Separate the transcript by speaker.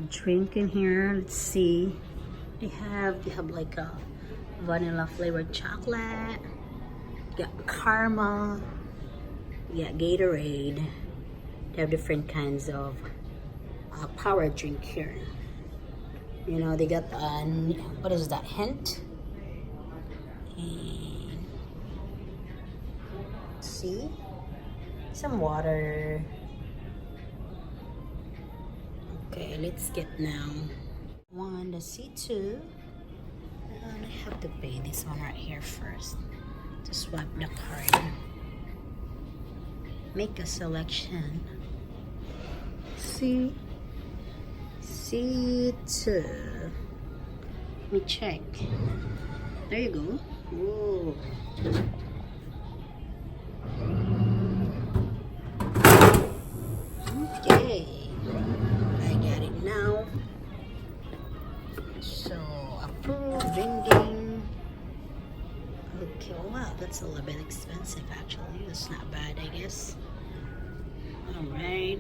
Speaker 1: drink in here. Let's see. They have like a vanilla flavored chocolate. You got caramel. You got Gatorade. They have different kinds of power drink here. You know, they got what is that, hint? And see, some water. Okay, let's get now one, the C2, and I have to pay this one right here first. To swipe the card. Make a selection. C2. Let me check. There you go. Whoa. Okay. I got it now. So, approve vending. Okay, wow, that's a little bit expensive actually. That's not bad, I guess. Alright.